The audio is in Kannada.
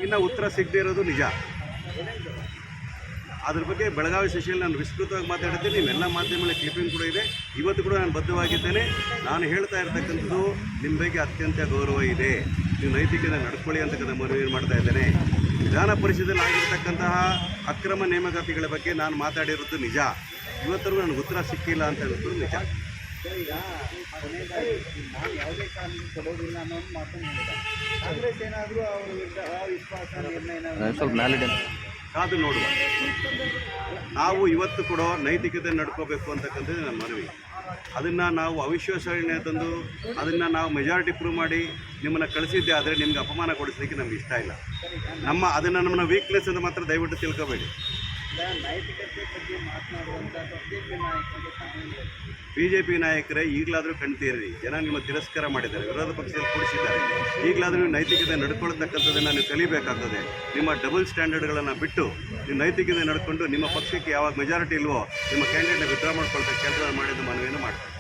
ಇನ್ನು ಉತ್ತರ ಸಿಗದೇ ಇರೋದು ನಿಜ. ಅದ್ರ ಬಗ್ಗೆ ಬೆಳಗಾವಿ ಸೆಷನ್ ನಾನು ವಿಸ್ತೃತವಾಗಿ ಮಾತಾಡಿದ್ದೀನಿ. ನೀವೆಲ್ಲ ಮಾಧ್ಯಮಗಳ ಕ್ಲಿಪ್ಪಿಂಗ್ ಕೂಡ ಇದೆ. ಇವತ್ತು ಕೂಡ ನಾನು ಬದ್ಧವಾಗಿದ್ದೇನೆ. ನಾನು ಹೇಳ್ತಾ ಇರ್ತಕ್ಕಂಥದ್ದು ನಿಮ್ಮ ಬಗ್ಗೆ ಅತ್ಯಂತ ಗೌರವ ಇದೆ, ನೀವು ನೈತಿಕತೆ ನಡ್ಕೊಳ್ಳಿ ಅಂತಕ್ಕಂಥ ಮನವಿ ಮಾಡ್ತಾ ಇದ್ದೇನೆ. ವಿಧಾನ ಪರಿಷತ್ತಲ್ಲಿ ಆಗಿರ್ತಕ್ಕಂತಹ ಅಕ್ರಮ ನೇಮಕಾತಿಗಳ ಬಗ್ಗೆ ನಾನು ಮಾತಾಡಿರೋದು ನಿಜ. ಇವತ್ತರೂ ನನಗೆ ಉತ್ತರ ಸಿಕ್ಕಿಲ್ಲ ಅಂತ ಹೇಳೋದು ನಿಜ. ಈಗ ನಾನು ಯಾವುದೇ ಕಾನೂನು ಕೊಡೋದಿಲ್ಲ ಅನ್ನೋ ಮಾತನ್ನು ಹೇಳಿದ ಕಾಂಗ್ರೆಸ್ ಏನಾದರೂ ಅವ್ರ ವಿರುದ್ಧ ಅವಿಶ್ವಾಸ ನಿರ್ಣಯ ಸ್ವಲ್ಪ ಕಾದು ನೋಡುವ. ನಾವು ಇವತ್ತು ಕೂಡ ನೈತಿಕತೆ ನಡ್ಕೋಬೇಕು ಅಂತಕ್ಕಂಥದ್ದು ನನ್ನ ಮನವಿ. ಅದನ್ನು ನಾವು ಅವಿಶ್ವಾಸನೆ ತಂದು ಅದನ್ನು ನಾವು ಮೆಜಾರಿಟಿ ಪ್ರೂವ್ ಮಾಡಿ ನಿಮ್ಮನ್ನು ಕಳಿಸಿದ್ದೆ ಆದರೆ ನಿಮ್ಗೆ ಅಪಮಾನ ಕೊಡಿಸಲಿಕ್ಕೆ ನಮ್ಗೆ ಇಷ್ಟ ಇಲ್ಲ. ಅದನ್ನು ನಮ್ಮನ್ನ ವೀಕ್ನೆಸ್ ಅಂತ ಮಾತ್ರ ದಯವಿಟ್ಟು ತಿಳ್ಕೋಬೇಡಿ. ನೈತಿಕತೆ ಬಗ್ಗೆ ಮಾತನಾಡುವಂಥ ಬಿ ಜೆ ಪಿ ನಾಯಕರೇ ಈಗಲಾದರೂ ಕಣ್ತೀರಿ. ಜನ ನಿಮ್ಮ ತಿರಸ್ಕಾರ ಮಾಡಿದ್ದಾರೆ, ವಿರೋಧ ಪಕ್ಷದಲ್ಲಿ ಕೂಡಿಸಿದ್ದಾರೆ. ಈಗಲಾದರೂ ನೀವು ನೈತಿಕತೆ ನಡ್ಕೊಳ್ತಕ್ಕಂಥದ್ದನ್ನು ನೀವು ಕಲಿಬೇಕಾಗ್ತದೆ. ನಿಮ್ಮ ಡಬಲ್ ಸ್ಟ್ಯಾಂಡರ್ಡ್ಗಳನ್ನು ಬಿಟ್ಟು ನೀವು ನೈತಿಕತೆ ನಡ್ಕೊಂಡು ನಿಮ್ಮ ಪಕ್ಷಕ್ಕೆ ಯಾವಾಗ ಮೆಜಾರಿಟಿ ಇಲ್ವೋ ನಿಮ್ಮ ಕ್ಯಾಂಡಿಡೇಟ್ನ ವಿಡ್ರಾ ಮಾಡ್ಕೊಳ್ತಾ ಕೆಲಸ ಮಾಡಿದ ಮನವಿಯನ್ನು ಮಾಡ್ತಾರೆ.